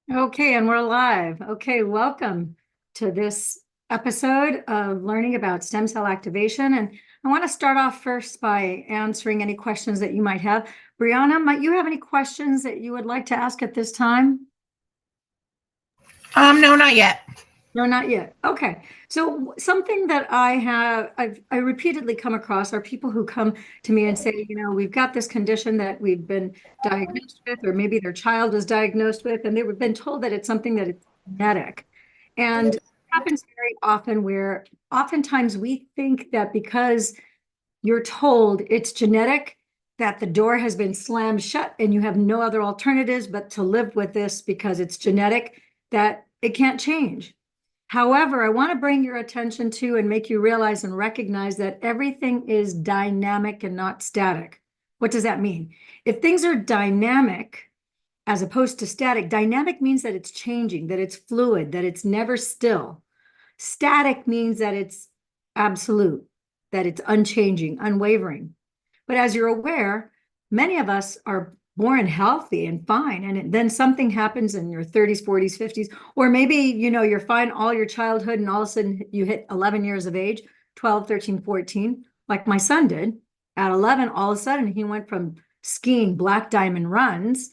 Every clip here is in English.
Okay, and we're live. Okay, welcome to this episode of learning about stem cell activation. And I want to start off first by answering any questions that you might have. Brianna, might you have any questions that you would like to ask at this time? No, not yet. No, not yet. Okay. So something that I repeatedly come across are people who come to me and say, we've got this condition that we've been diagnosed with, or maybe their child was diagnosed with, and they've been told that it's something that it's genetic. And it happens very often where oftentimes we think that because you're told it's genetic, that the door has been slammed shut and you have no other alternatives but to live with this because it's genetic, that it can't change. However, I want to bring your attention to and make you realize and recognize that everything is dynamic and not static. What does that mean? If things are dynamic as opposed to static, dynamic means that it's changing, that it's fluid, that it's never still. Static means that it's absolute, that it's unchanging, unwavering. But as you're aware, many of us are born healthy and fine, and then something happens in your 30s, 40s, 50s, or maybe you're fine all your childhood and all of a sudden you hit 11 years of age, 12, 13, 14, like my son did. At 11, all of a sudden he went from skiing black diamond runs,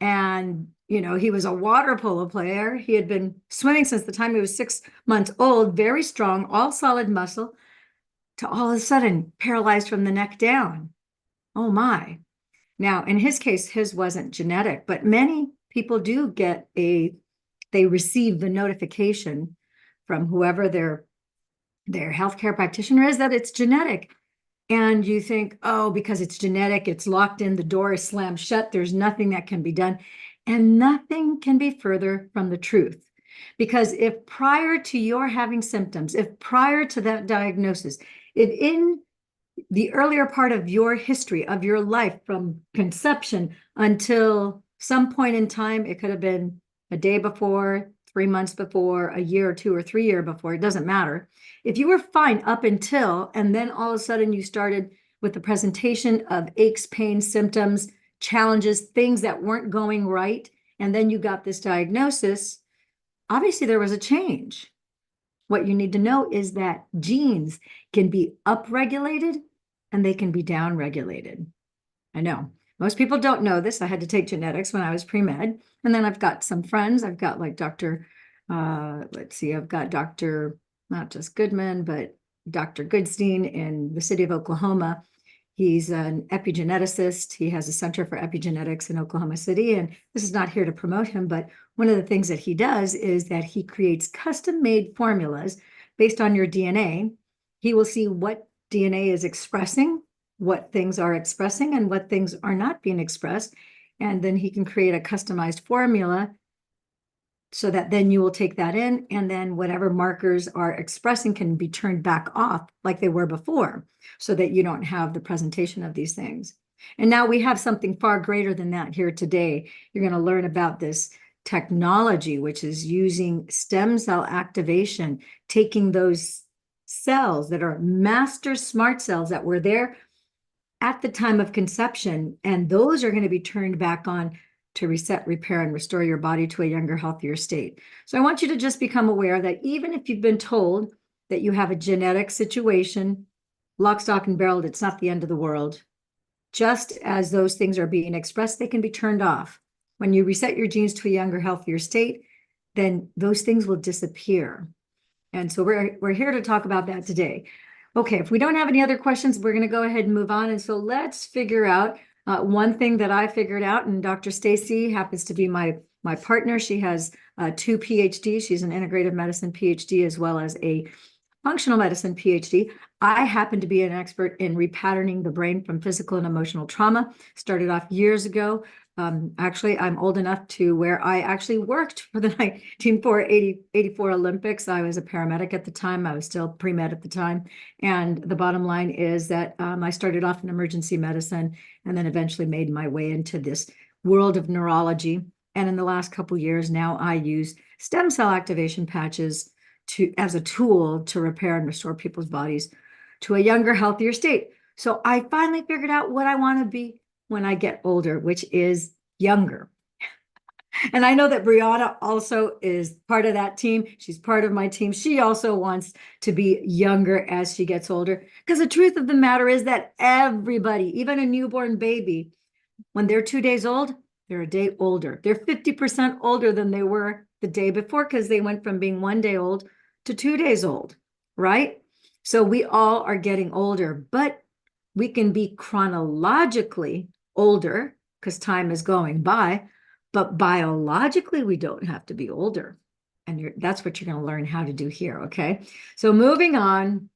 and he was a water polo player. He had been swimming since the time he was 6 months old, very strong, all solid muscle, to all of a sudden paralyzed from the neck down. Oh my. Now, in his case, his wasn't genetic, but many people do they receive the notification from whoever their healthcare practitioner is that it's genetic. And you think, oh, because it's genetic, it's locked in, the door is slammed shut, there's nothing that can be done. And nothing can be further from the truth. Because if prior to your having symptoms, if prior to that diagnosis, if in the earlier part of your history of your life from conception until some point in time, it could have been a day before, 3 months before, a year or 2 or 3 years before, it doesn't matter. If you were fine up until, and then all of a sudden you started with the presentation of aches, pains, symptoms, challenges, things that weren't going right, and then you got this diagnosis, obviously there was a change. What you need to know is that genes can be upregulated and they can be downregulated. I know most people don't know this. I had to take genetics when I was pre-med. And then I've got some friends. I've got like I've got Dr. not just Goodman, but Dr. Goodstein in the city of Oklahoma. He's an epigeneticist. He has a center for epigenetics in Oklahoma City. And this is not here to promote him, but one of the things that he does is that he creates custom-made formulas based on your DNA. He will see what DNA is expressing, what things are expressing, and what things are not being expressed. And then he can create a customized formula so that then you will take that in, and then whatever markers are expressing can be turned back off like they were before, so that you don't have the presentation of these things. And now we have something far greater than that here today. You're going to learn about this technology, which is using stem cell activation, taking those cells that are master smart cells that were there at the time of conception, and those are going to be turned back on to reset, repair, and restore your body to a younger, healthier state. So I want you to just become aware that even if you've been told that you have a genetic situation, lock, stock, and barreled, it's not the end of the world. Just as those things are being expressed, they can be turned off. When you reset your genes to a younger, healthier state, then those things will disappear. And so we're here to talk about that today. Okay, if we don't have any other questions, we're going to go ahead and move on. And so let's figure out one thing that I figured out, and Dr. Stacy happens to be my partner. She has 2 PhDs. She's an integrative medicine PhD as well as a functional medicine PhD. I happen to be an expert in repatterning the brain from physical and emotional trauma. Started off years ago. Actually, I'm old enough to where I actually worked for the 1984 Olympics. I was a paramedic at the time. I was still pre-med at the time. And the bottom line is that I started off in emergency medicine and then eventually made my way into this world of neurology. And in the last couple of years, now I use stem cell activation patches as a tool to repair and restore people's bodies to a younger, healthier state. So I finally figured out what I want to be when I get older, which is younger. And I know that Brianna also is part of that team. She's part of my team. She also wants to be younger as she gets older. Because the truth of the matter is that everybody, even a newborn baby, when they're 2 days old, they're a day older. They're 50% older than they were the day before because they went from being 1 day old to 2 days old, right? So we all are getting older, but we can be chronologically older because time is going by, but biologically, we don't have to be older. And that's what you're going to learn how to do here, okay? So moving on,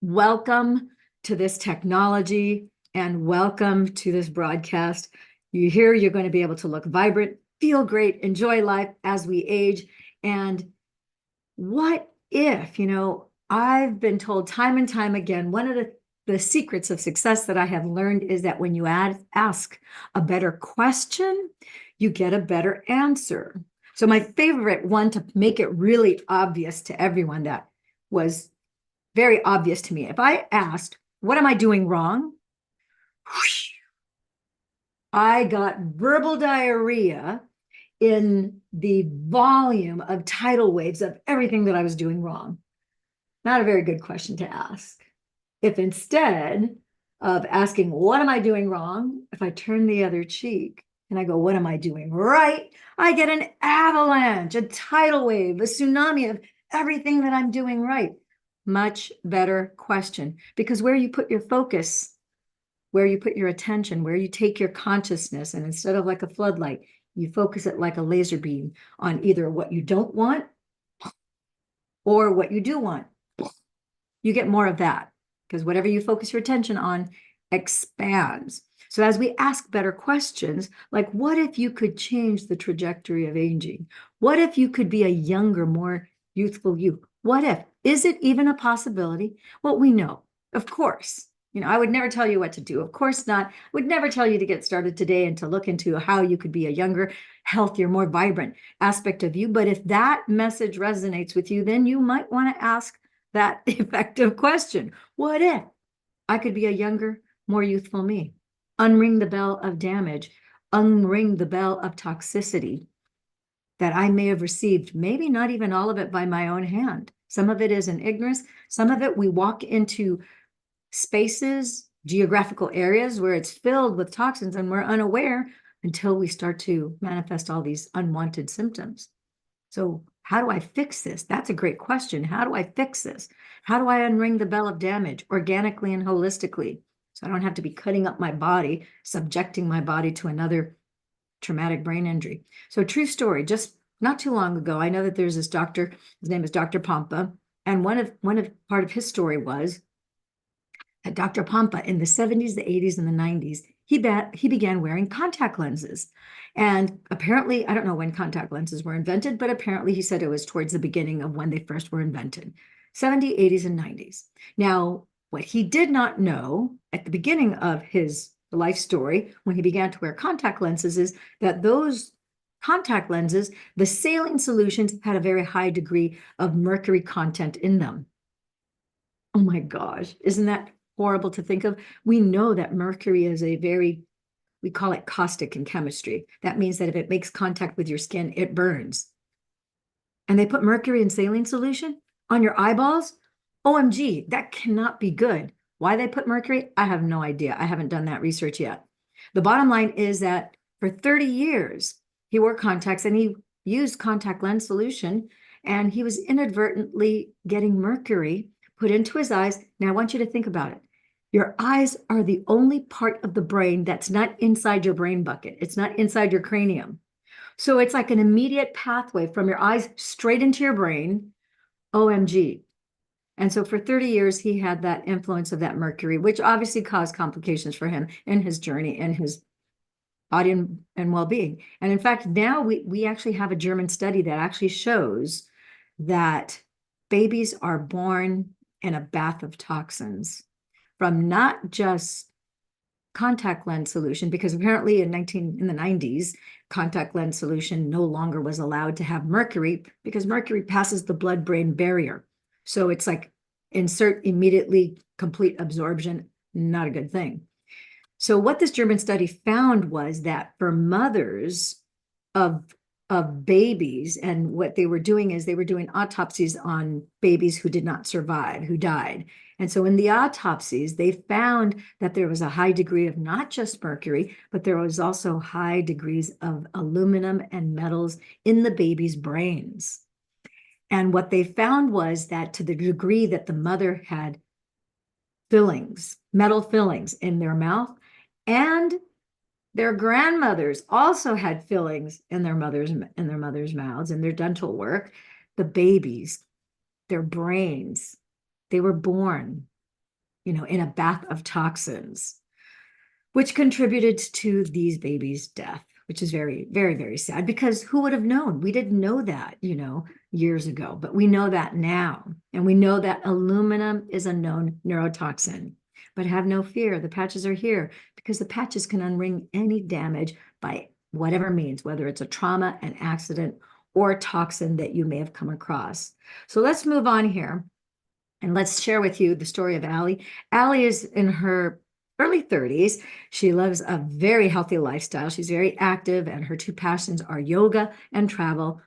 welcome to this technology and welcome to this broadcast. You're going to be able to look vibrant, feel great, enjoy life as we age. And what if, I've been told time and time again, one of the secrets of success that I have learned is that when you ask a better question, you get a better answer. So my favorite one to make it really obvious to everyone that was very obvious to me. If I asked, what am I doing wrong? I got verbal diarrhea in the volume of tidal waves of everything that I was doing wrong. Not a very good question to ask. If instead of asking, what am I doing wrong? If I turn the other cheek and I go, what am I doing right? I get an avalanche, a tidal wave, a tsunami of everything that I'm doing right. Much better question, because where you put your focus, where you put your attention, where you take your consciousness, and instead of like a floodlight, you focus it like a laser beam on either what you don't want or what you do want. You get more of that because whatever you focus your attention on expands. So as we ask better questions, like what if you could change the trajectory of aging? What if you could be a younger, more youthful you? What if? Is it even a possibility? Well, we know, of course. I would never tell you what to do. Of course not. I would never tell you to get started today and to look into how you could be a younger, healthier, more vibrant aspect of you. But if that message resonates with you, then you might want to ask that effective question. What if I could be a younger, more youthful me? Unring the bell of damage, unring the bell of toxicity that I may have received, maybe not even all of it by my own hand. Some of it is in ignorance. Some of it we walk into spaces, geographical areas where it's filled with toxins and we're unaware until we start to manifest all these unwanted symptoms. So how do I fix this? That's a great question. How do I fix this? How do I unring the bell of damage organically and holistically? So I don't have to be cutting up my body, subjecting my body to another traumatic brain injury. So true story, just not too long ago, I know that there's this doctor, his name is Dr. Pompa, and part of his story was that Dr. Pompa in the 70s, the 80s, and the 90s, he began wearing contact lenses. And apparently, I don't know when contact lenses were invented, but apparently he said it was towards the beginning of when they first were invented, 70s, 80s, and 90s. Now, what he did not know at the beginning of his life story, when he began to wear contact lenses, is that those contact lenses, the saline solutions had a very high degree of mercury content in them. Oh my gosh, isn't that horrible to think of? We know that mercury is we call it caustic in chemistry. That means that if it makes contact with your skin, it burns. And they put mercury in saline solution on your eyeballs? OMG, that cannot be good. Why they put mercury? I have no idea. I haven't done that research yet. The bottom line is that for 30 years, he wore contacts and he used contact lens solution, and he was inadvertently getting mercury put into his eyes. Now, I want you to think about it. Your eyes are the only part of the brain that's not inside your brain bucket. It's not inside your cranium. So it's like an immediate pathway from your eyes straight into your brain. OMG. And so for 30 years, he had that influence of that mercury, which obviously caused complications for him in his journey and his body and well-being. And in fact, now we actually have a German study that actually shows that babies are born in a bath of toxins from not just contact lens solution, because apparently in the 90s, contact lens solution no longer was allowed to have mercury because mercury passes the blood-brain barrier. So it's like insert immediately, complete absorption, not a good thing. So what this German study found was that for mothers of babies, and what they were doing is they were doing autopsies on babies who did not survive, who died. And so in the autopsies, they found that there was a high degree of not just mercury, but there was also high degrees of aluminum and metals in the baby's brains. And what they found was that to the degree that the mother had fillings, metal fillings in their mouth, and their grandmothers also had fillings in their mother's mouths in their dental work, the babies, their brains, they were born, in a bath of toxins, which contributed to these babies' death, which is very, very, very sad, because who would have known? We didn't know that, years ago, but we know that now. And we know that aluminum is a known neurotoxin. But have no fear, the patches are here because the patches can unring any damage by whatever means, whether it's a trauma, an accident, or a toxin that you may have come across. So let's move on here and let's share with you the story of Allie. Allie is in her early 30s. She lives a very healthy lifestyle. She's very active, and her two passions are yoga and travel.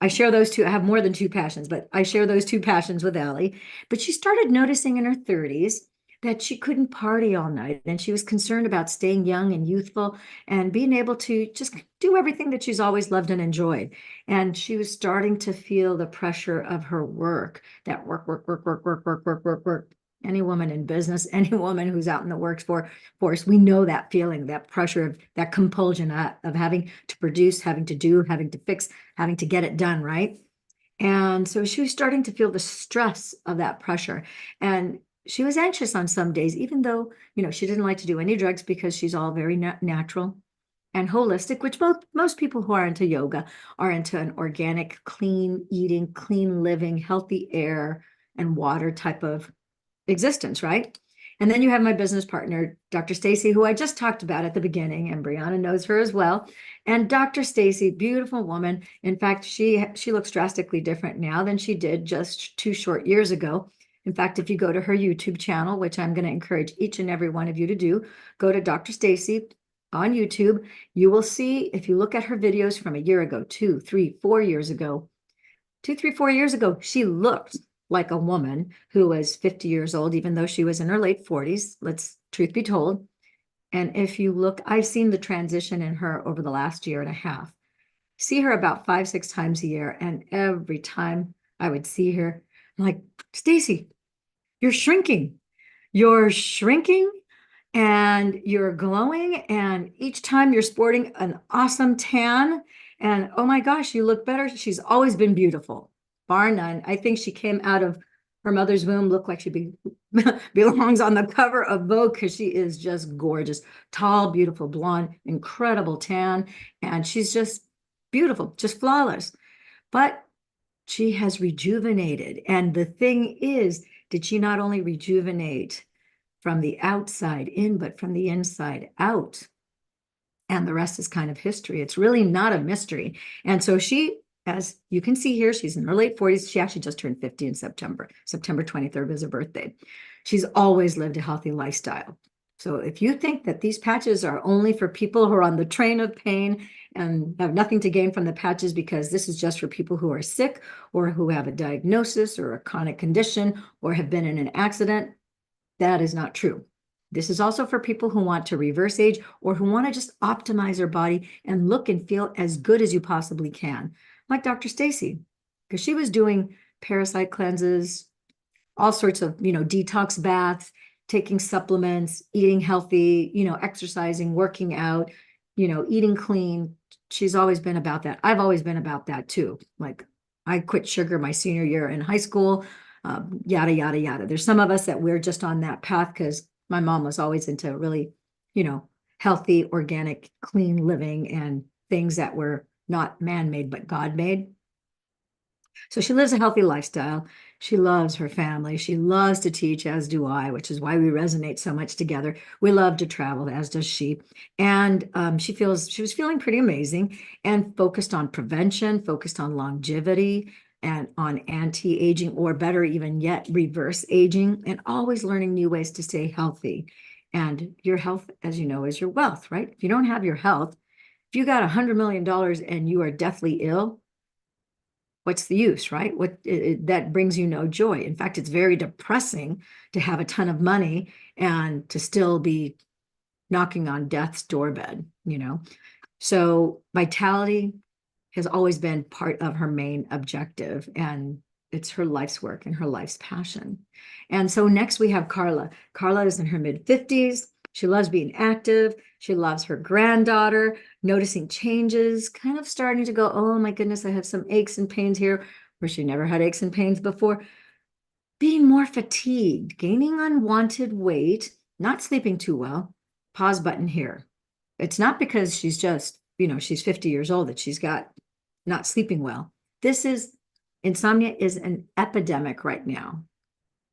I share those two. I have more than two passions, but I share those two passions with Allie. But she started noticing in her 30s that she couldn't party all night, and she was concerned about staying young and youthful and being able to just do everything that she's always loved and enjoyed. And she was starting to feel the pressure of her work, that work, work, work, work, work, work, work, work, work. Any woman in business, any woman who's out in the workforce, we know that feeling, that pressure of that compulsion of having to produce, having to do, having to fix, having to get it done, right? And so she was starting to feel the stress of that pressure. And she was anxious on some days, even though, she didn't like to do any drugs because she's all very natural and holistic, which most people who are into yoga are into an organic, clean eating, clean living, healthy air and water type of existence, right? And then you have my business partner, Dr. Stacy, who I just talked about at the beginning, and Brianna knows her as well. And Dr. Stacy, beautiful woman. In fact, she looks drastically different now than she did just 2 short years ago. In fact, if you go to her YouTube channel, which I'm going to encourage each and every one of you to do, go to Dr. Stacy on YouTube. You will see, if you look at her videos from a year ago, 2, 3, 4 years ago, 2, 3, 4 years ago, she looked like a woman who was 50 years old, even though she was in her late 40s, truth be told. And if you look, I've seen the transition in her over the last year and a half. See her about 5, 6 times a year. And every time I would see her, I'm like, Stacy, you're shrinking. You're shrinking and you're glowing. And each time you're sporting an awesome tan. And oh my gosh, you look better. She's always been beautiful, bar none. I think she came out of her mother's womb, looked like she belongs on the cover of Vogue, because she is just gorgeous, tall, beautiful, blonde, incredible tan. And she's just beautiful, just flawless. But she has rejuvenated. And the thing is, did she not only rejuvenate from the outside in, but from the inside out? And the rest is kind of history. It's really not a mystery. And so she, as you can see here, she's in her late 40s. She actually just turned 50 in September. September 23rd was her birthday. She's always lived a healthy lifestyle. So if you think that these patches are only for people who are on the train of pain and have nothing to gain from the patches, because this is just for people who are sick or who have a diagnosis or a chronic condition or have been in an accident, that is not true. This is also for people who want to reverse age or who want to just optimize their body and look and feel as good as you possibly can, like Dr. Stacy, because she was doing parasite cleanses, all sorts of, detox baths, taking supplements, eating healthy, exercising, working out, eating clean. She's always been about that. I've always been about that too. Like, I quit sugar my senior year in high school, yada, yada, yada. There's some of us that we're just on that path because my mom was always into really, healthy, organic, clean living and things that were not man-made, but God-made. So she lives a healthy lifestyle. She loves her family. She loves to teach, as do I, which is why we resonate so much together. We love to travel, as does she. And she was feeling pretty amazing and focused on prevention, focused on longevity and on anti-aging, or better even yet, reverse aging, and always learning new ways to stay healthy. And your health, as you know, is your wealth, right? If you don't have your health, if If you got $100 million and you are deathly ill, what's the use, right? That brings you no joy. In fact, it's very depressing to have a ton of money and to still be knocking on death's doorbell, you know? So vitality has always been part of her main objective, and it's her life's work and her life's passion. And so next we have Carla. Carla is in her mid-50s. She loves being active. She loves her granddaughter, noticing changes, kind of starting to go, oh my goodness, I have some aches and pains here, where she never had aches and pains before. Being more fatigued, gaining unwanted weight, not sleeping too well. Pause button here. It's not because she's just, she's 50 years old that she's got not sleeping well. Insomnia is an epidemic right now.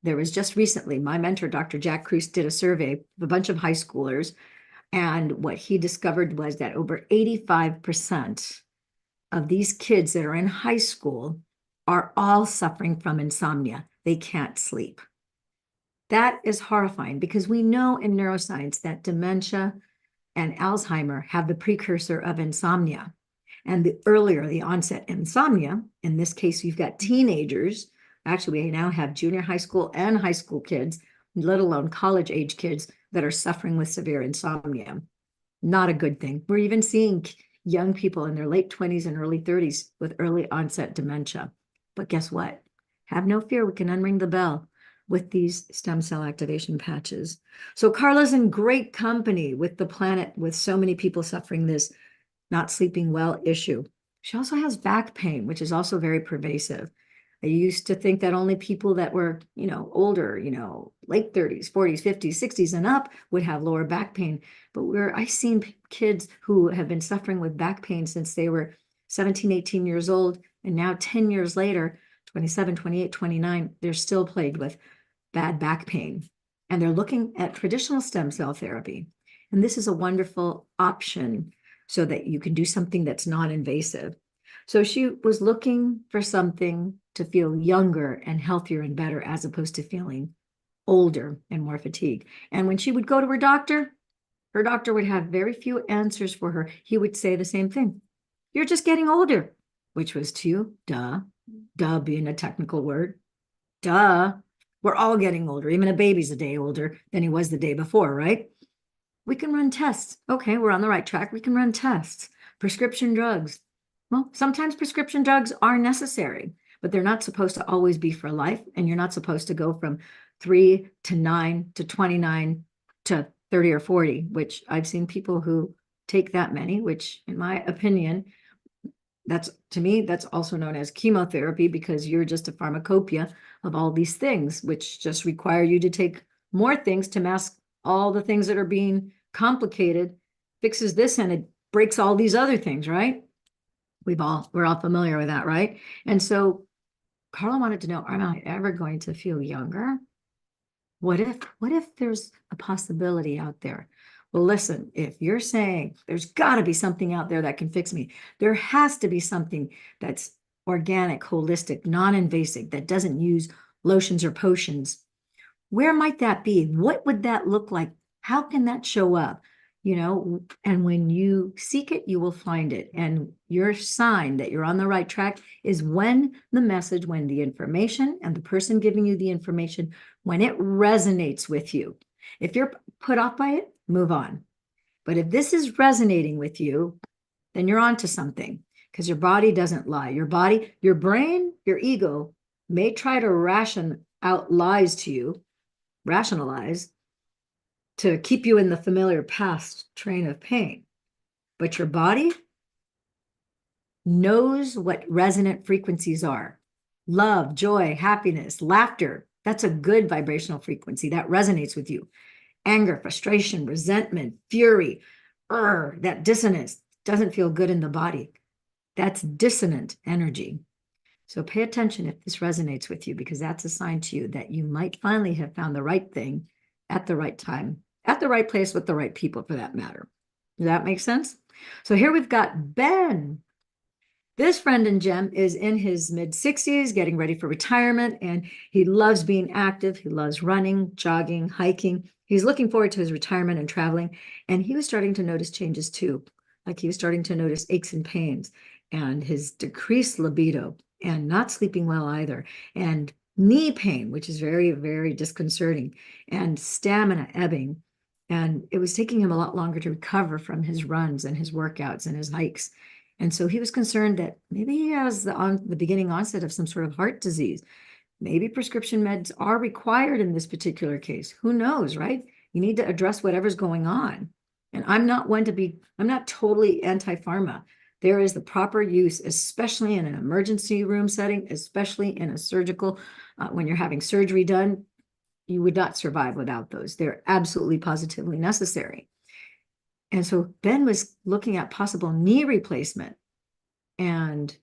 There was just recently, my mentor, Dr. Jack Kruse, did a survey of a bunch of high schoolers. And what he discovered was that over 85% of these kids that are in high school are all suffering from insomnia. They can't sleep. That is horrifying because we know in neuroscience that dementia and Alzheimer have the precursor of insomnia. And the earlier the onset insomnia, in this case, you've got teenagers. Actually, we now have junior high school and high school kids, let alone college age kids that are suffering with severe insomnia. Not a good thing. We're even seeing young people in their late 20s and early 30s with early onset dementia. But guess what? Have no fear. We can unring the bell with these stem cell activation patches. So Carla's in great company with the planet, with so many people suffering this not sleeping well issue. She also has back pain, which is also very pervasive. I used to think that only people that were, older, late 30s, 40s, 50s, 60s and up would have lower back pain. But I've seen kids who have been suffering with back pain since they were 17, 18 years old. And now 10 years later, 27, 28, 29, they're still plagued with bad back pain. And they're looking at traditional stem cell therapy. And this is a wonderful option so that you can do something that's non-invasive. So she was looking for something to feel younger and healthier and better, as opposed to feeling older and more fatigued. And when she would go to her doctor would have very few answers for her. He would say the same thing. You're just getting older, which was to you, duh being a technical word. Duh. We're all getting older. Even a baby's a day older than he was the day before, right? We can run tests. Okay, we're on the right track. We can run tests. Prescription drugs. Well, sometimes prescription drugs are necessary, but they're not supposed to always be for life. And you're not supposed to go from 3 to 9 to 29 to 30 or 40, which I've seen people who take that many, which in my opinion, to me, that's also known as chemotherapy, because you're just a pharmacopoeia of all these things, which just require you to take more things to mask all the things that are being complicated, fixes this and it breaks all these other things, right? We're all familiar with that, right? And so Carla wanted to know, am I ever going to feel younger? What if there's a possibility out there? Well, listen, if you're saying there's got to be something out there that can fix me, there has to be something that's organic, holistic, non-invasive, that doesn't use lotions or potions. Where might that be? What would that look like? How can that show up? And when you seek it, you will find it. And your sign that you're on the right track is when the information and the person giving you the information, when it resonates with you. If you're put off by it, move on. But if this is resonating with you, then you're onto something, because your body doesn't lie. Your body, your brain, your ego may try to ration out lies to you, rationalize, to keep you in the familiar past train of pain. But your body knows what resonant frequencies are. Love, joy, happiness, laughter. That's a good vibrational frequency that resonates with you. Anger, frustration, resentment, fury, that dissonance doesn't feel good in the body. That's dissonant energy. So pay attention if this resonates with you, because that's a sign to you that you might finally have found the right thing at the right time, at the right place with the right people, for that matter. Does that make sense? So here we've got Ben. This friend and gem is in his mid-60s, getting ready for retirement, and he loves being active. He loves running, jogging, hiking. He's looking forward to his retirement and traveling, and he was starting to notice changes too. like he was starting to notice aches and pains, and his decreased libido, and not sleeping well either, and knee pain, which is very, very disconcerting, and stamina ebbing. And it was taking him a lot longer to recover from his runs and his workouts and his hikes. And so he was concerned that maybe he has the beginning onset of some sort of heart disease. Maybe prescription meds are required in this particular case. Who knows, right? You need to address whatever's going on. And I'm not totally anti-pharma. There is the proper use, especially in an emergency room setting, especially in a surgical, when you're having surgery done, you would not survive without those. They're absolutely positively necessary. And so Ben was looking at possible knee replacement, and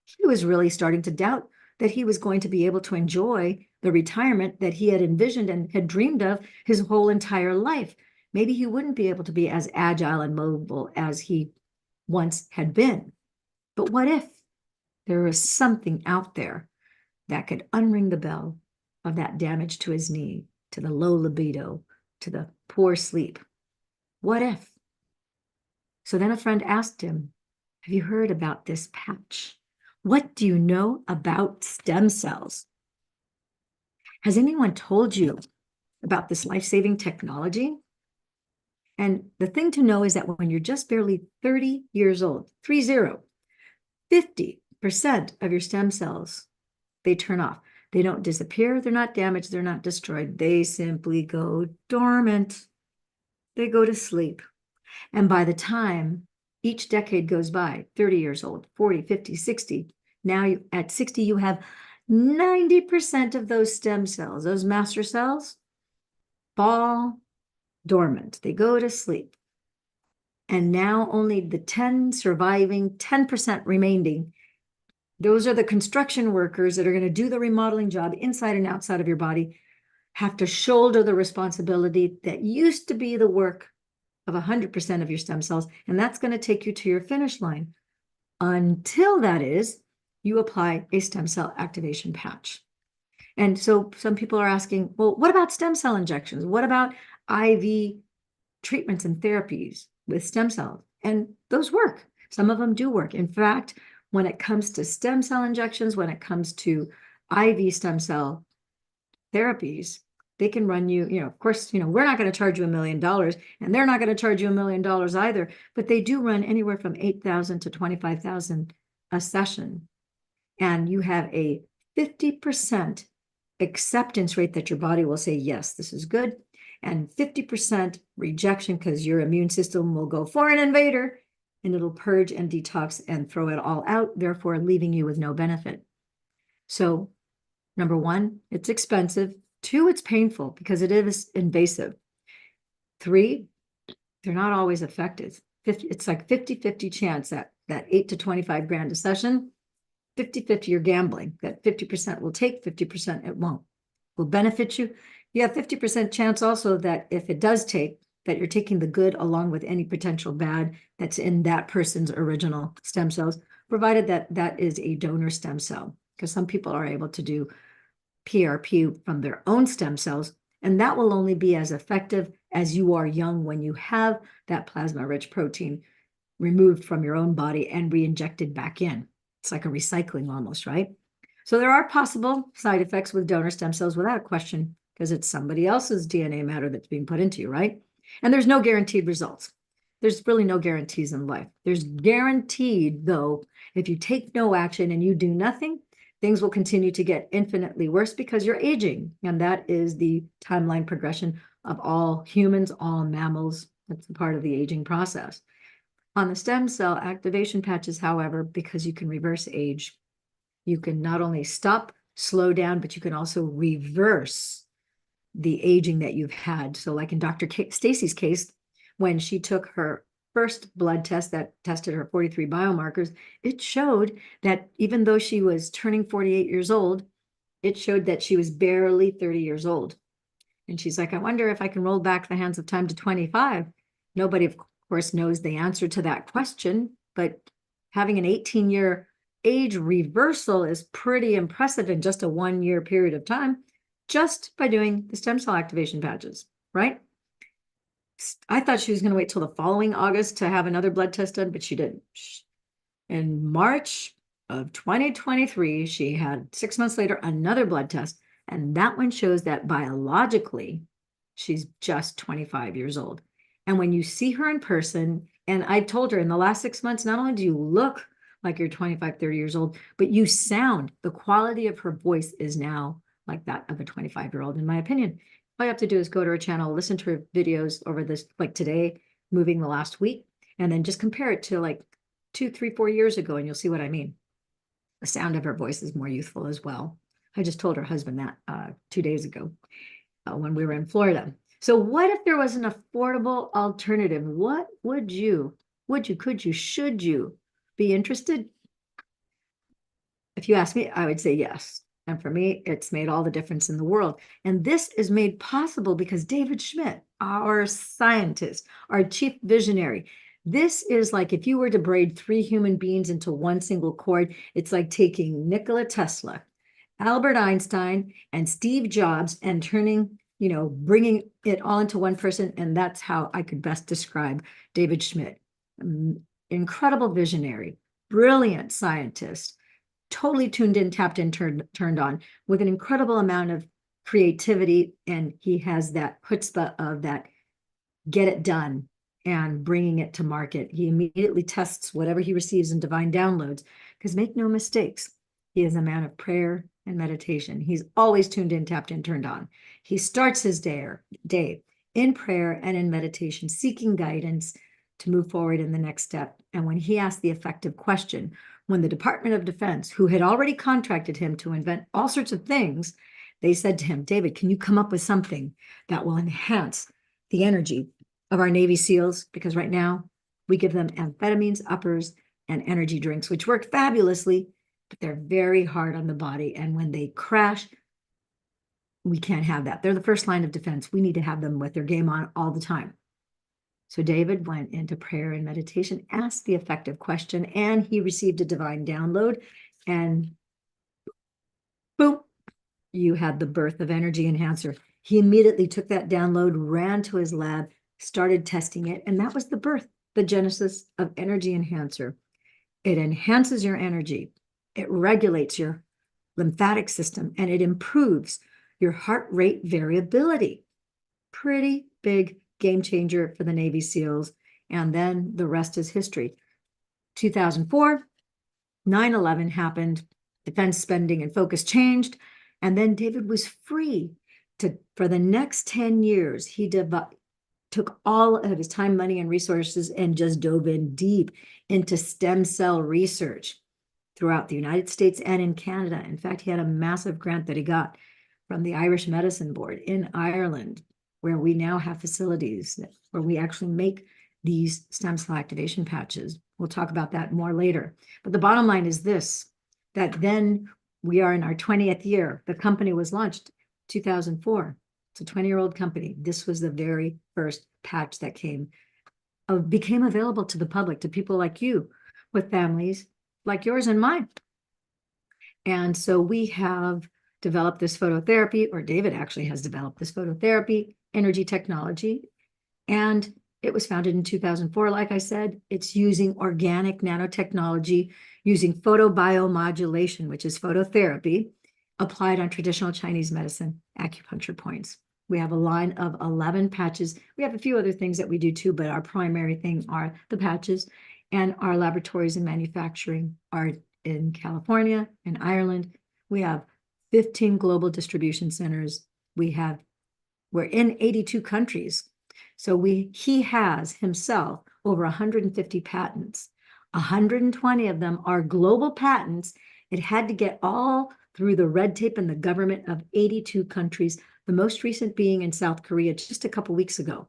he was really starting to doubt that he was going to be able to enjoy the retirement that he had envisioned and had dreamed of his whole entire life. Maybe he wouldn't be able to be as agile and mobile as he once had been. But what if there was something out there that could unring the bell of that damage to his knee, to the low libido, to the poor sleep? What if? So then a friend asked him, have you heard about this patch? What do you know about stem cells? Has anyone told you about this life-saving technology? And the thing to know is that when you're just barely 30 years old, 30, 50% of your stem cells, they turn off. They don't disappear, they're not damaged, they're not destroyed. They simply go dormant. They go to sleep. And by the time each decade goes by, 30 years old, 40, 50, 60, now at 60, you have 90% of those stem cells, those master cells, fall dormant. They go to sleep. And now only the 10% remaining, those are the construction workers that are going to do the remodeling job inside and outside of your body, have to shoulder the responsibility that used to be the work of 100% of your stem cells. And that's going to take you to your finish line. Until that is, you apply a stem cell activation patch. And so some people are asking, well, what about stem cell injections? What about IV treatments and therapies with stem cells? And those work. Some of them do work. In fact, when it comes to stem cell injections, when it comes to IV stem cell therapies, they can run you, of course, we're not going to charge you $1 million, and they're not going to charge you $1 million either, but they do run anywhere from $8,000 to $25,000 a session. And you have a 50% acceptance rate that your body will say, yes, this is good, and 50% rejection because your immune system will go foreign invader, and it'll purge and detox and throw it all out, therefore leaving you with no benefit. So, number one, it's expensive. 2, it's painful because it is invasive. 3, they're not always effective. It's like 50-50 chance that 8 to 25 grand a session, 50-50 you're gambling, that 50% will take, 50% it won't. Will benefit you. You have 50% chance also that if it does take, that you're taking the good along with any potential bad that's in that person's original stem cells, provided that that is a donor stem cell, because some people are able to do PRP from their own stem cells, and that will only be as effective as you are young when you have that plasma-rich protein removed from your own body and re-injected back in. It's like a recycling almost, right? So there are possible side effects with donor stem cells without a question, because it's somebody else's DNA matter that's being put into you, right? And there's no guaranteed results. There's really no guarantees in life. There's guaranteed, though, if you take no action and you do nothing, things will continue to get infinitely worse because you're aging. And that is the timeline progression of all humans, all mammals. That's a part of the aging process. On the stem cell activation patches, however, because you can reverse age, you can not only stop, slow down, but you can also reverse the aging that you've had. So like in Dr. Stacy's case, when she took her first blood test that tested her 43 biomarkers, it showed that even though she was turning 48 years old, it showed that she was barely 30 years old. And she's like, I wonder if I can roll back the hands of time to 25. Nobody, of course, knows the answer to that question, but having an 18-year age reversal is pretty impressive in just a 1-year period of time, just by doing the stem cell activation patches, right? I thought she was going to wait till the following August to have another blood test done, but she didn't. In March of 2023, she had 6 months later another blood test, and that one shows that biologically, she's just 25 years old. And when you see her in person, and I told her in the last 6 months, not only do you look like you're 25, 30 years old, but you sound, the quality of her voice is now like that of a 25-year-old, in my opinion. All you have to do is go to her channel, listen to her videos over this, like today, moving the last week, and then just compare it to like 2, 3, 4 years ago, and you'll see what I mean. The sound of her voice is more youthful as well. I just told her husband that 2 days ago when we were in Florida. So what if there was an affordable alternative? What would you, could you, should you be interested? If you ask me, I would say yes. And for me, it's made all the difference in the world. And this is made possible because David Schmidt, our scientist, our chief visionary, this is like if you were to braid 3 human beings into one single cord, it's like taking Nikola Tesla, Albert Einstein, and Steve Jobs and turning, bringing it all into one person. And that's how I could best describe David Schmidt. Incredible visionary, brilliant scientist, totally tuned in, tapped in, turned on with an incredible amount of creativity. And he has that chutzpah of that get it done and bringing it to market. He immediately tests whatever he receives in divine downloads, because make no mistakes, he is a man of prayer and meditation. He's always tuned in, tapped in, turned on. He starts his day in prayer and in meditation, seeking guidance to move forward in the next step. And when he asked the effective question, when the Department of Defense, who had already contracted him to invent all sorts of things, they said to him, David, can you come up with something that will enhance the energy of our Navy SEALs? Because right now we give them amphetamines, uppers, and energy drinks, which work fabulously, but they're very hard on the body. And when they crash, we can't have that. They're the first line of defense. We need to have them with their game on all the time. So David went into prayer and meditation, asked the effective question, and he received a divine download. And boom, you had the birth of energy enhancer. He immediately took that download, ran to his lab, started testing it, and that was the birth, the genesis of energy enhancer. It enhances your energy. It regulates your lymphatic system, and it improves your heart rate variability. Pretty big game changer for the Navy SEALs. And then the rest is history. 2004, 9/11 happened, defense spending and focus changed, and then David was free for the next 10 years. He took all of his time, money, and resources and just dove in deep into stem cell research throughout the United States and in Canada. In fact, he had a massive grant that he got from the Irish Medicine Board in Ireland, where we now have facilities where we actually make these stem cell activation patches. We'll talk about that more later. But the bottom line is this, that then we are in our 20th year. The company was launched 2004. It's a 20-year-old company. This was the very first patch that became available to the public, to people like you with families like yours and mine. And so we have developed this phototherapy, or David actually has developed this phototherapy energy technology. And it was founded in 2004. Like I said, it's using organic nanotechnology, using photobiomodulation, which is phototherapy, applied on traditional Chinese medicine acupuncture points. We have a line of 11 patches. We have a few other things that we do too, but our primary thing are the patches. And our laboratories and manufacturing are in California and Ireland. We have 15 global distribution centers. We're in 82 countries. So he has himself over 150 patents. 120 of them are global patents. It had to get all through the red tape and the government of 82 countries, the most recent being in South Korea just a couple weeks ago.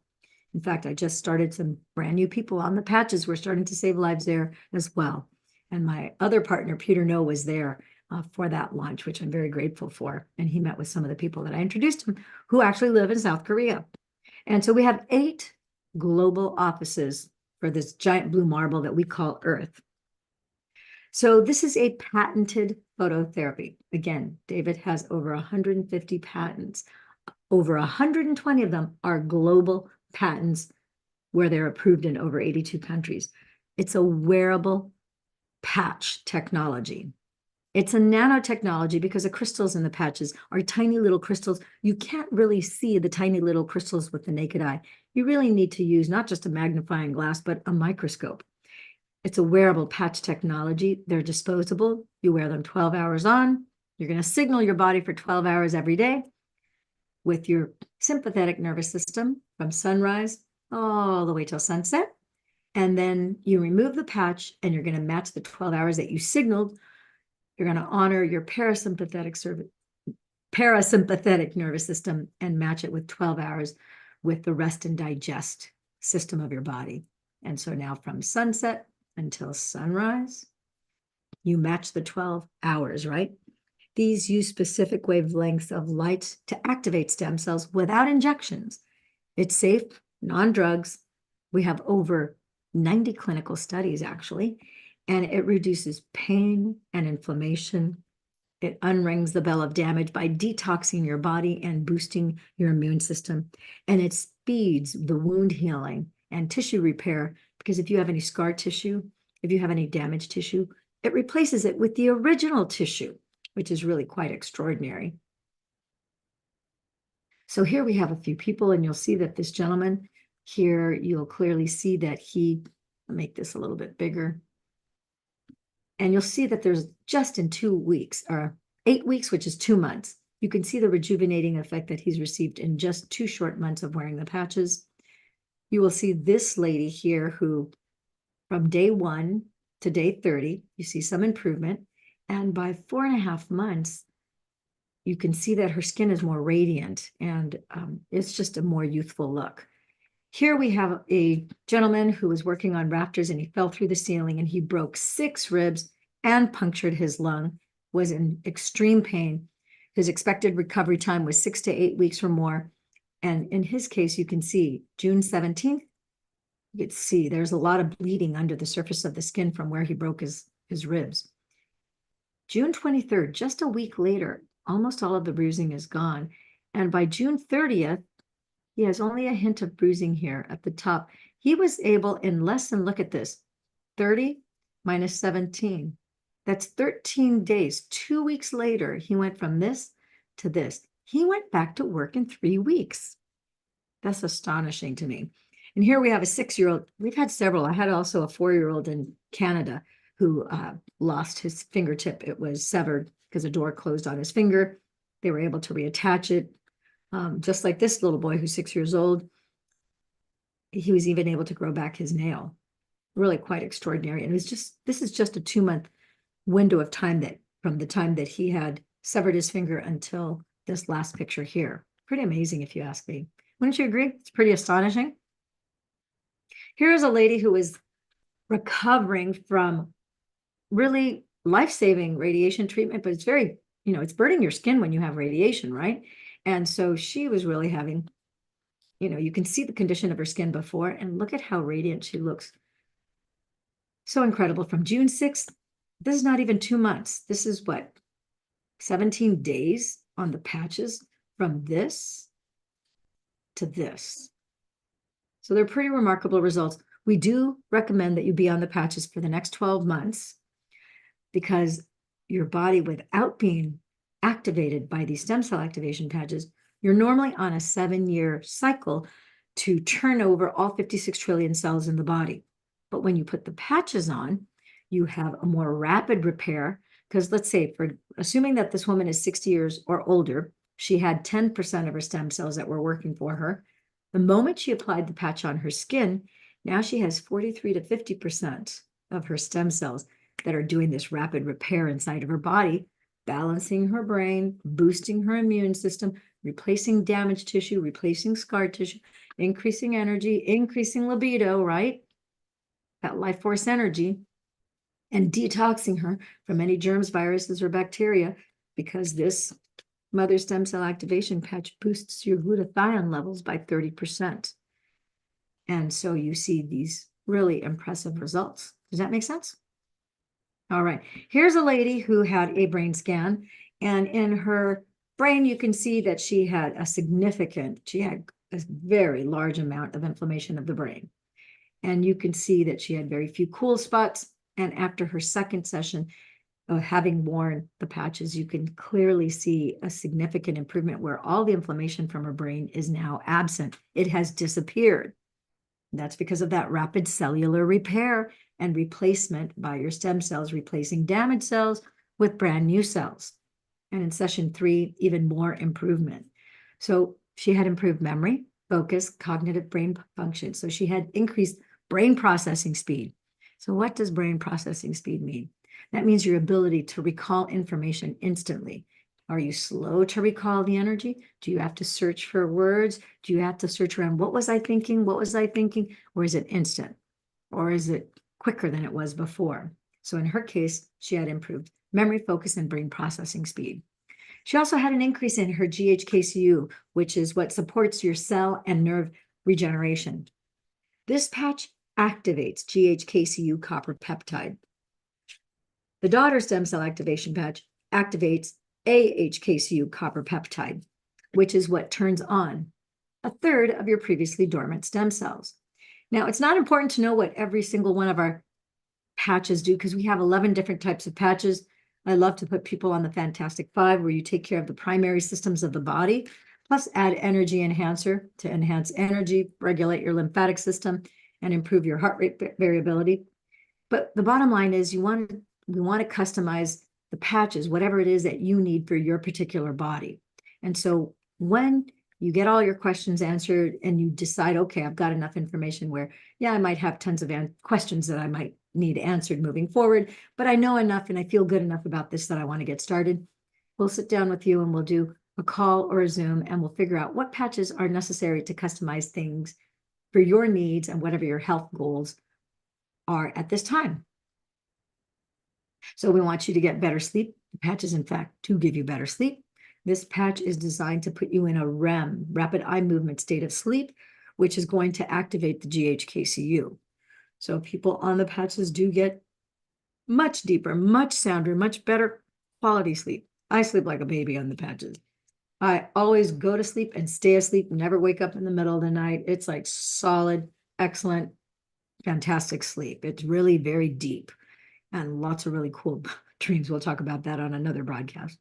In fact, I just started some brand new people on the patches. We're starting to save lives there as well. And my other partner, Peter No, was there for that launch, which I'm very grateful for. And he met with some of the people that I introduced him who actually live in South Korea. And so we have 8 global offices for this giant blue marble that we call Earth. So this is a patented phototherapy. Again, David has over 150 patents. Over 120 of them are global patents where they're approved in over 82 countries. It's a wearable patch technology. It's a nanotechnology because the crystals in the patches are tiny little crystals. You can't really see the tiny little crystals with the naked eye. You really need to use not just a magnifying glass, but a microscope. It's a wearable patch technology. They're disposable. You wear them 12 hours on. You're going to signal your body for 12 hours every day with your sympathetic nervous system from sunrise all the way till sunset. And then you remove the patch and you're going to match the 12 hours that you signaled. You're going to honor your parasympathetic nervous system and match it with 12 hours with the rest and digest system of your body. And so now from sunset until sunrise, you match the 12 hours, right? These use specific wavelengths of light to activate stem cells without injections. It's safe, non-drugs. We have over 90 clinical studies, actually, and it reduces pain and inflammation. It unrings the bell of damage by detoxing your body and boosting your immune system. And it speeds the wound healing and tissue repair, because if you have any scar tissue, if you have any damaged tissue, it replaces it with the original tissue, which is really quite extraordinary. So here we have a few people, and you'll see that this gentleman here, you'll clearly see that I'll make this a little bit bigger. And you'll see that there's just in 2 weeks, or 8 weeks, which is 2 months, you can see the rejuvenating effect that he's received in just 2 short months of wearing the patches. You will see this lady here who, from day 1 to day 30, you see some improvement. And by 4.5 months, you can see that her skin is more radiant and it's just a more youthful look. Here we have a gentleman who was working on rafters and he fell through the ceiling and he broke 6 ribs and punctured his lung, was in extreme pain. His expected recovery time was 6 to 8 weeks or more. And in his case, you can see June 17th, you can see there's a lot of bleeding under the surface of the skin from where he broke his ribs. June 23rd, just a week later, almost all of the bruising is gone. And by June 30th, he has only a hint of bruising here at the top. He was able in less than, look at this, 30 minus 17. That's 13 days. 2 weeks later, he went from this to this. He went back to work in 3 weeks. That's astonishing to me. And here we have a 6-year-old. We've had several. I had also a 4-year-old in Canada who lost his fingertip. It was severed because a door closed on his finger. They were able to reattach it. Just like this little boy who's 6 years old, he was even able to grow back his nail. Really quite extraordinary. And this is just a 2-month window of time that from the time that he had severed his finger until this last picture here. Pretty amazing, if you ask me. Wouldn't you agree? It's pretty astonishing. Here's a lady who is recovering from really life-saving radiation treatment, but it's very, it's burning your skin when you have radiation, right? And so she was really having, you can see the condition of her skin before, and look at how radiant she looks. So incredible. From June 6th, this is not even 2 months. This is what, 17 days on the patches from this to this. So they're pretty remarkable results. We do recommend that you be on the patches for the next 12 months because your body, without being activated by these stem cell activation patches, you're normally on a 7-year cycle to turn over all 56 trillion cells in the body. But when you put the patches on, you have a more rapid repair because let's say, assuming that this woman is 60 years or older, she had 10% of her stem cells that were working for her. The moment she applied the patch on her skin, now she has 43 to 50% of her stem cells that are doing this rapid repair inside of her body, balancing her brain, boosting her immune system, replacing damaged tissue, replacing scar tissue, increasing energy, increasing libido, right? That life force energy, and detoxing her from any germs, viruses, or bacteria, because this mother stem cell activation patch boosts your glutathione levels by 30%. And so you see these really impressive results. Does that make sense? All right, here's a lady who had a brain scan, and in her brain, you can see that she had a very large amount of inflammation of the brain. And you can see that she had very few cool spots. And after her second session of having worn the patches, you can clearly see a significant improvement where all the inflammation from her brain is now absent. It has disappeared. That's because of that rapid cellular repair and replacement by your stem cells, replacing damaged cells with brand new cells. And in session 3, even more improvement. So she had improved memory, focus, cognitive brain function. So she had increased brain processing speed. So what does brain processing speed mean? That means your ability to recall information instantly. Are you slow to recall the energy? Do you have to search for words? Do you have to search around, what was I thinking? What was I thinking? Or is it instant? Or is it quicker than it was before? So in her case, she had improved memory, focus, and brain processing speed. She also had an increase in her GHKCU, which is what supports your cell and nerve regeneration. This patch activates GHKCU copper peptide. The daughter stem cell activation patch activates AHKCU copper peptide, which is what turns on a third of your previously dormant stem cells. Now, it's not important to know what every single one of our patches do because we have 11 different types of patches. I love to put people on the Fantastic Five, where you take care of the primary systems of the body, plus add energy enhancer to enhance energy, regulate your lymphatic system, and improve your heart rate variability. But the bottom line is we want to customize the patches, whatever it is that you need for your particular body. And so when you get all your questions answered and you decide, okay, I've got enough information where, yeah, I might have tons of questions that I might need answered moving forward, but I know enough and I feel good enough about this that I want to get started. We'll sit down with you and we'll do a call or a Zoom and we'll figure out what patches are necessary to customize things for your needs and whatever your health goals are at this time. So we want you to get better sleep. The patch is, in fact, to give you better sleep. This patch is designed to put you in a REM, rapid eye movement state of sleep, which is going to activate the GHKCU. So people on the patches do get much deeper, much sounder, much better quality sleep. I sleep like a baby on the patches. I always go to sleep and stay asleep, never wake up in the middle of the night. It's like solid, excellent, fantastic sleep. It's really very deep and lots of really cool dreams. We'll talk about that on another broadcast.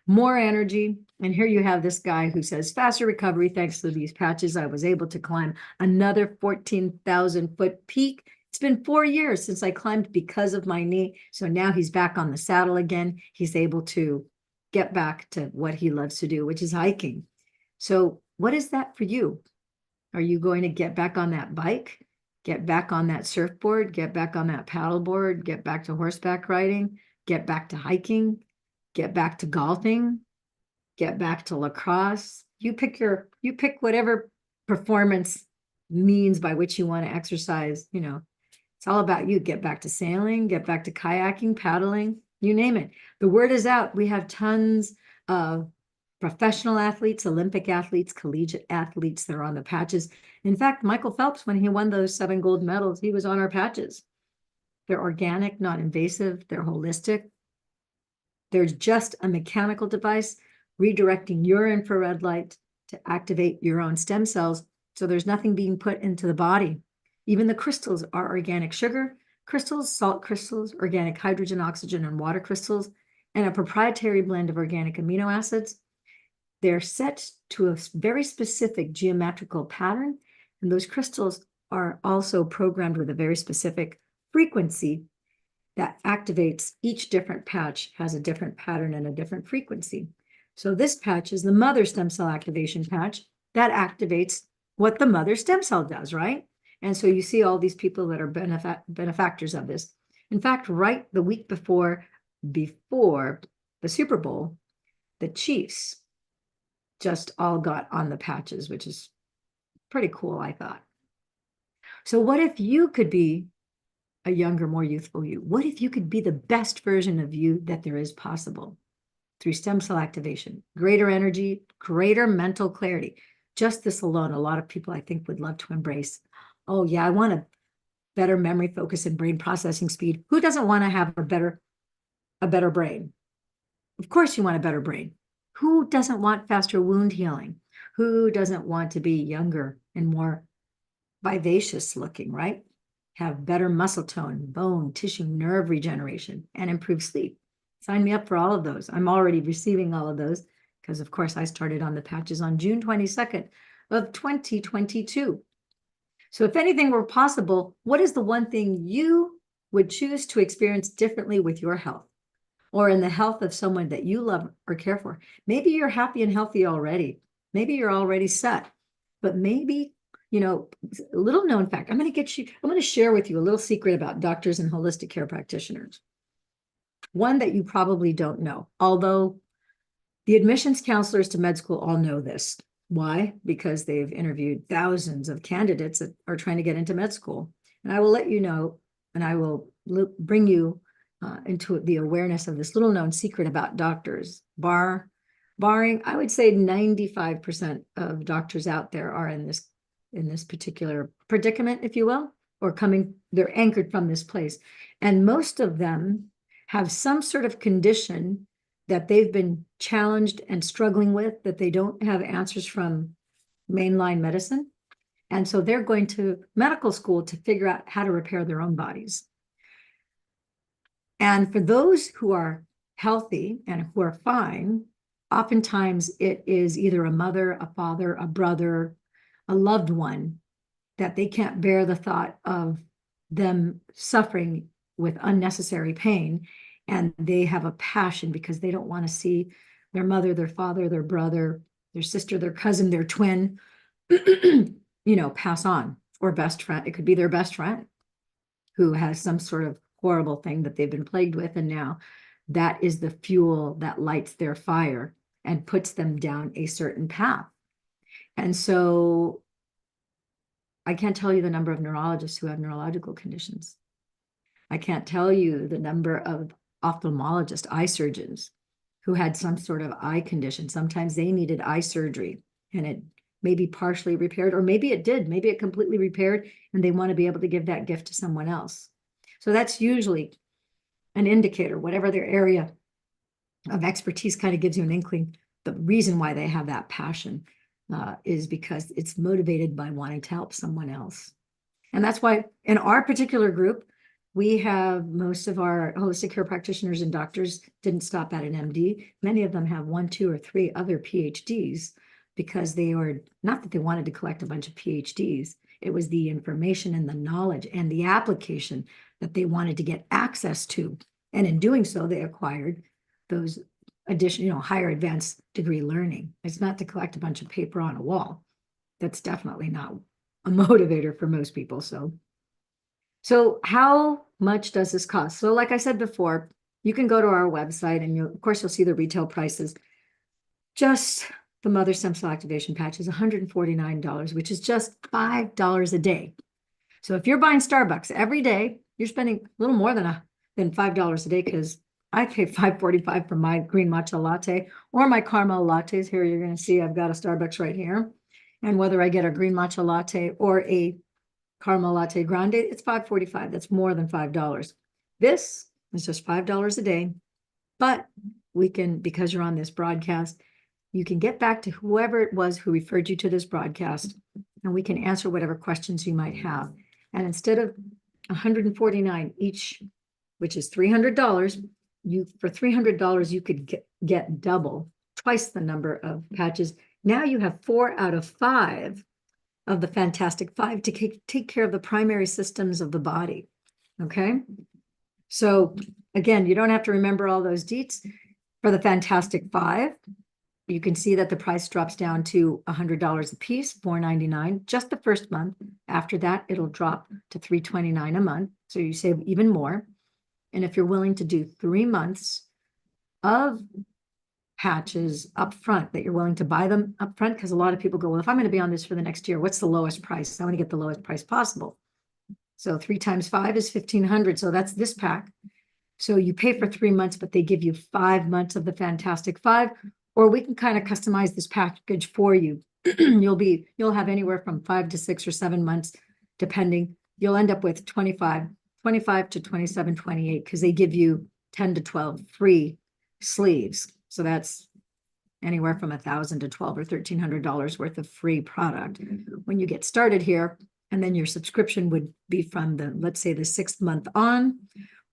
More energy. And here you have this guy who says, faster recovery thanks to these patches. I was able to climb another 14,000-foot peak. It's been 4 years since I climbed because of my knee. So now he's back on the saddle again. He's able to get back to what he loves to do, which is hiking. So what is that for you? Are you going to get back on that bike? Get back on that surfboard? Get back on that paddleboard? Get back to horseback riding? Get back to hiking? Get back to golfing? Get back to lacrosse? You pick whatever performance means by which you want to exercise, it's all about you. Get back to sailing, get back to kayaking, paddling, you name it. The word is out. We have tons of professional athletes, Olympic athletes, collegiate athletes that are on the patches. In fact, Michael Phelps, when he won those 7 gold medals, he was on our patches. They're organic, not invasive. They're holistic. There's just a mechanical device redirecting your infrared light to activate your own stem cells. So there's nothing being put into the body. Even the crystals are organic sugar crystals, salt crystals, organic hydrogen, oxygen, and water crystals, and a proprietary blend of organic amino acids. They're set to a very specific geometrical pattern, and those crystals are also programmed with a very specific frequency that activates each different patch, has a different pattern and a different frequency. So this patch is the mother stem cell activation patch that activates what the mother stem cell does, right? And so you see all these people that are benefactors of this. In fact, right the week before the Super Bowl, the Chiefs just all got on the patches, which is pretty cool, I thought. So what if you could be a younger, more youthful you? What if you could be the best version of you that there is possible through stem cell activation, greater energy, greater mental clarity? Just this alone, a lot of people I think would love to embrace. Oh yeah, I want a better memory focus and brain processing speed. Who doesn't want to have a better brain? Of course you want a better brain. Who doesn't want faster wound healing? Who doesn't want to be younger and more vivacious looking, right? have better muscle tone, bone, tissue, nerve regeneration, and improve sleep. Sign me up for all of those. I'm already receiving all of those because, of course, I started on the patches on June 22nd of 2022. So if anything were possible, what is the one thing you would choose to experience differently with your health or in the health of someone that you love or care for? Maybe you're happy and healthy already. Maybe you're already set, but maybe, a little known fact. I'm going to share with you a little secret about doctors and holistic care practitioners. One that you probably don't know, although the admissions counselors to med school all know this. Why? Because they've interviewed thousands of candidates that are trying to get into med school. And I will let you know, and I will bring you into the awareness of this little known secret about doctors. Barring, I would say 95% of doctors out there are in this particular predicament, if you will, or they're anchored from this place. And most of them have some sort of condition that they've been challenged and struggling with, that they don't have answers from mainline medicine. And so they're going to medical school to figure out how to repair their own bodies. And for those who are healthy and who are fine, oftentimes it is either a mother, a father, a brother, a loved one that they can't bear the thought of them suffering with unnecessary pain. And they have a passion because they don't want to see their mother, their father, their brother, their sister, their cousin, their twin, pass on, or best friend. It could be their best friend who has some sort of horrible thing that they've been plagued with. And now that is the fuel that lights their fire and puts them down a certain path. And so I can't tell you the number of neurologists who have neurological conditions. I can't tell you the number of ophthalmologists, eye surgeons who had some sort of eye condition. Sometimes they needed eye surgery and it may be partially repaired, or maybe it did, maybe it completely repaired, and they want to be able to give that gift to someone else. So that's usually an indicator, whatever their area of expertise kind of gives you an inkling. The reason why they have that passion is because it's motivated by wanting to help someone else. And that's why in our particular group, we have most of our holistic care practitioners and doctors didn't stop at an MD. Many of them have 1, 2, or 3 other PhDs because they were, not that they wanted to collect a bunch of PhDs, it was the information and the knowledge and the application that they wanted to get access to. And in doing so, they acquired those additional, higher advanced degree learning. It's not to collect a bunch of paper on a wall. That's definitely not a motivator for most people. So how much does this cost? So like I said before, you can go to our website and of course you'll see the retail prices. Just the mother stem cell activation patch is $149, which is just $5 a day. So if you're buying Starbucks every day, you're spending a little more than $5 a day, because I pay $5.45 for my green matcha latte or my caramel lattes. Here you're going to see I've got a Starbucks right here. And whether I get a green matcha latte or a caramel latte grande, it's $5.45. That's more than $5. This is just $5 a day. But we can, because you're on this broadcast, you can get back to whoever it was who referred you to this broadcast, and we can answer whatever questions you might have. And instead of $149 each, which is $300, for $300 you could get twice the number of patches. Now you have 4 out of 5 of the Fantastic 5 to take care of the primary systems of the body. Okay. So again, you don't have to remember all those deets. For the Fantastic 5, you can see that the price drops down to $100 a piece, $4.99, just the first month. After that, it'll drop to $3.29 a month. So you save even more. And if you're willing to do 3 months of patches up front, that you're willing to buy them up front, because a lot of people go, well, if I'm going to be on this for the next year, what's the lowest price? I want to get the lowest price possible. So 3 times 5 is $1,500. So that's this pack. So you pay for 3 months, but they give you 5 months of the Fantastic 5, or we can kind of customize this package for you. You'll have anywhere from 5 to 6 or 7 months, depending. You'll end up with 25 to 27, 28, because they give you 10 to 12 free sleeves. So that's anywhere from $1,000 to $1,200 or $1,300 worth of free product when you get started here. And then your subscription would be from the, let's say, the 6th month on,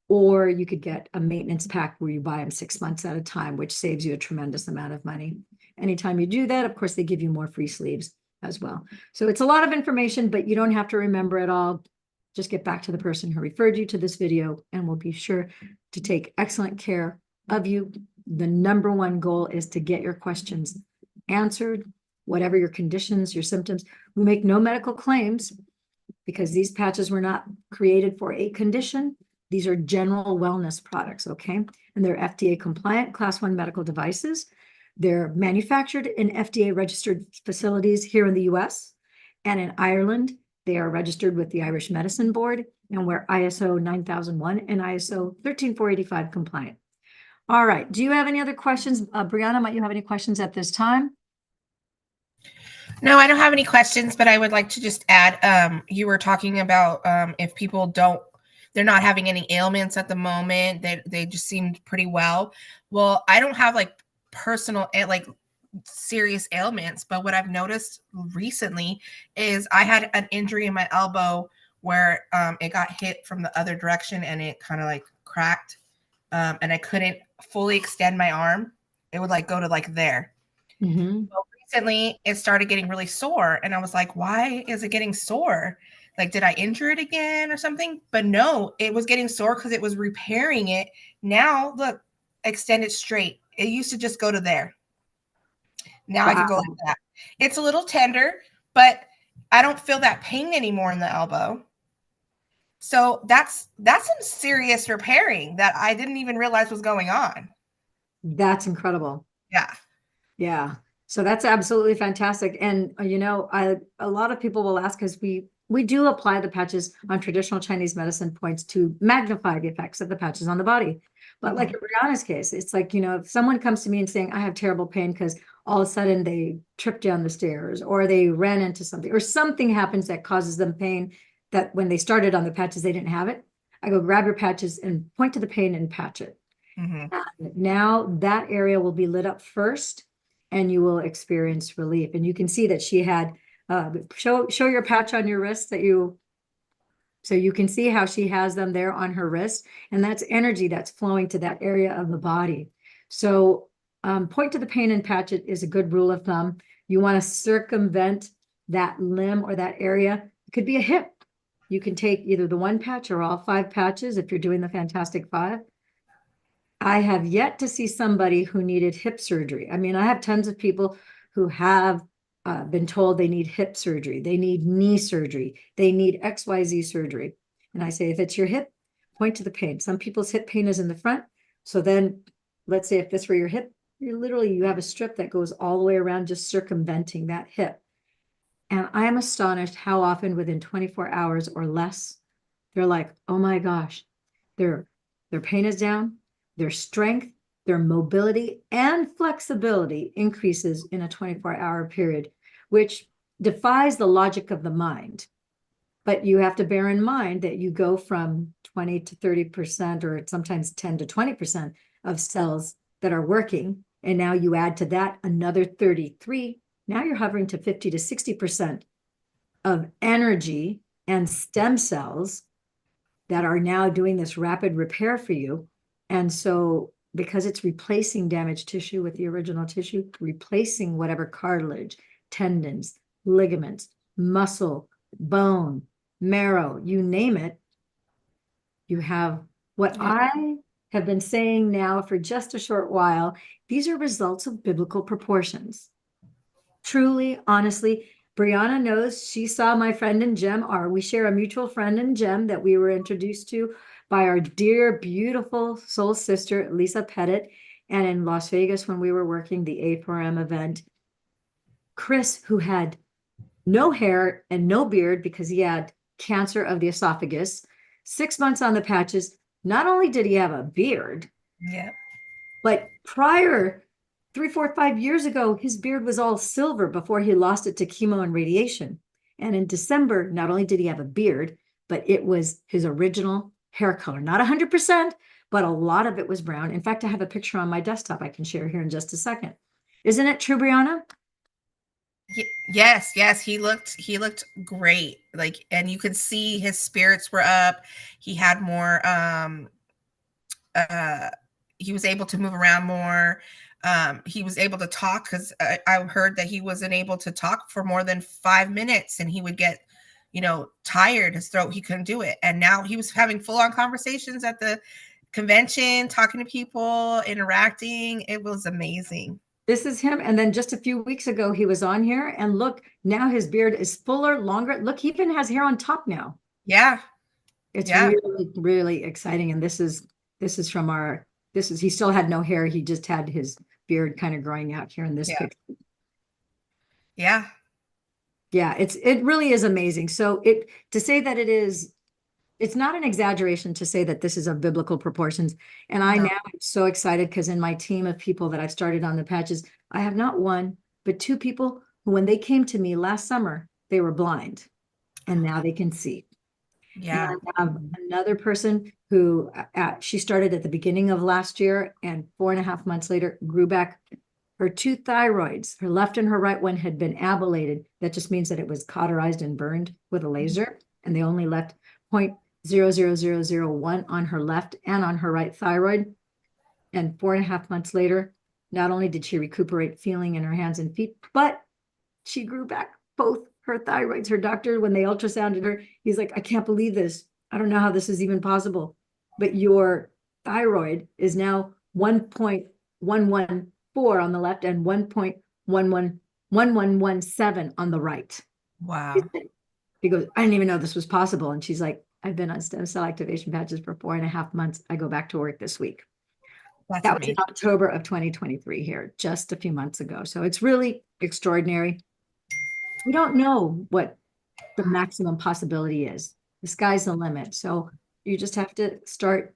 or you could get a maintenance pack where you buy them 6 months at a time, which saves you a tremendous amount of money. Anytime you do that, of course, they give you more free sleeves as well. So it's a lot of information, but you don't have to remember it all. Just get back to the person who referred you to this video, and we'll be sure to take excellent care of you. The number one goal is to get your questions answered, whatever your conditions, your symptoms. We make no medical claims because these patches were not created for a condition. These are general wellness products, okay? And they're FDA compliant, class 1 medical devices. They're manufactured in FDA registered facilities here in the US and in Ireland. They are registered with the Irish Medicine Board, and we're ISO 9001 and ISO 13485 compliant. All right, do you have any other questions? Brianna, might you have any questions at this time? No, I don't have any questions, but I would like to just add, you were talking about if people they're not having any ailments at the moment, they just seemed pretty well. Well, I don't have like personal, like serious ailments, but what I've noticed recently is I had an injury in my elbow where it got hit from the other direction and it kind of like cracked, and I couldn't fully extend my arm. It would like go to like there. Mm-hmm. So recently it started getting really sore, and I was like, why is it getting sore? Like, did I injure it again or something? But no, it was getting sore because it was repairing it. Now look, extend it straight. It used to just go to there. Now Wow. I can go like that. It's a little tender, but I don't feel that pain anymore in the elbow. So that's some serious repairing that I didn't even realize was going on. That's incredible. Yeah. Yeah. So that's absolutely fantastic. And a lot of people will ask, because we do apply the patches on traditional Chinese medicine points to magnify the effects of the patches on the body. But like in Brianna's case, it's like, if someone comes to me and saying, I have terrible pain because all of a sudden they tripped down the stairs or they ran into something or something happens that causes them pain that when they started on the patches, they didn't have it. I go, grab your patches and point to the pain and patch it. Now that area will be lit up first and you will experience relief. And you can see that she had, show your patch on your wrist so you can see how she has them there on her wrist. And that's energy that's flowing to that area of the body. So point to the pain and patch it is a good rule of thumb. You want to circumvent that limb or that area. It could be a hip. You can take either the one patch or all 5 patches if you're doing the Fantastic 5. I have yet to see somebody who needed hip surgery. I mean, I have tons of people who have been told they need hip surgery, they need knee surgery, they need XYZ surgery. And I say, if it's your hip, point to the pain. Some people's hip pain is in the front. So then let's say if this were your hip, you have a strip that goes all the way around, just circumventing that hip. And I am astonished how often within 24 hours or less, they're like, oh my gosh, their pain is down, their strength, their mobility, and flexibility increases in a 24-hour period, which defies the logic of the mind. But you have to bear in mind that you go from 20 to 30%, or sometimes 10 to 20% of cells that are working. And now you add to that another 33. Now you're hovering to 50 to 60% of energy and stem cells that are now doing this rapid repair for you. And so because it's replacing damaged tissue with the original tissue, replacing whatever cartilage, tendons, ligaments, muscle, bone, marrow, you name it, you have what I have been saying now for just a short while. These are results of biblical proportions. Truly, honestly, Brianna knows. She saw my friend in Gem, we share a mutual friend in Gem that we were introduced to by our dear, beautiful soul sister, Lisa Pettit. And in Las Vegas, when we were working the A4M event, Chris, who had no hair and no beard because he had cancer of the esophagus, 6 months on the patches, not only did he have a beard, but prior 3, 4, 5 years ago, his beard was all silver before he lost it to chemo and radiation. And in December, not only did he have a beard, but it was his original hair color. Not 100%, but a lot of it was brown. In fact, I have a picture on my desktop I can share here in just a second. Isn't it true, Brianna? Yes, he looked great. Like, and you could see his spirits were up. He had more uh he was able to move around more. He was able to talk because I heard that he wasn't able to talk for more than 5 minutes, and he would get, tired. His throat, he couldn't do it. And now he was having full on conversations at the convention, talking to people, interacting. It was amazing. This is him. And then just a few weeks ago, he was on here, and look, now his beard is fuller, longer. Look, he even has hair on top now. Yeah, It's yeah, really, really exciting. And this is from he still had no hair. He just had his beard kind of growing out here in this yeah, picture. yeah. Yeah, it really is amazing. So to say that it's not an exaggeration to say that this is of biblical proportions. And I No, now am so excited because in my team of people that I've started on the patches, I have not one, but two people who, when they came to me last summer, they were blind and now they can see. And yeah. I have another person who she started at the beginning of last year, and 4.5 months later grew back. Her two thyroids, her left and her right one, had been ablated. That just means that it was cauterized and burned with a laser, and they only left 0.00001 on her left and on her right thyroid. And 4.5 months later, not only did she recuperate feeling in her hands and feet, but she grew back both her thyroids. Her doctor, when they ultrasounded her, he's like, I can't believe this. I don't know how this is even possible. But your thyroid is now 1.114 on the left and 1.1117 on the right. Wow. He goes, I didn't even know this was possible. And she's like, I've been on stem cell activation patches for 4.5 months. I go back to work this week. That's That was in amazing. October of 2023 here, just a few months ago. So it's really extraordinary. We don't know what the maximum possibility is. The sky's the limit. So you just have to start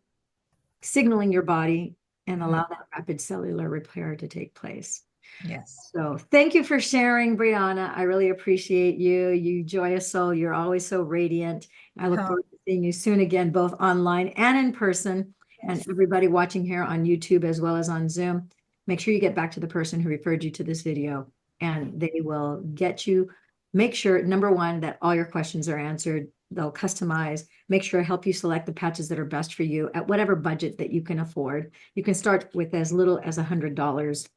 signaling your body and allow that rapid cellular repair to take place. Yes. So thank you for sharing, Brianna. I really appreciate you. You joyous soul. You're always so radiant. I look Oh, forward to seeing you soon again, both online and in person. And everybody watching here on YouTube as well as on Zoom, make sure you get back to the person who referred you to this video, and they will get you. Make sure, number one, that all your questions are answered. They'll customize, make sure help you select the patches that are best for you at whatever budget that you can afford. You can start with as little as $100,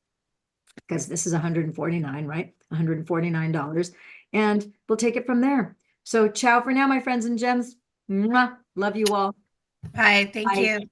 because this is 149, right? $149. And we'll take it from there. So ciao for now, my friends and gems. Mwah. Love you all. bye. Thank Bye. you.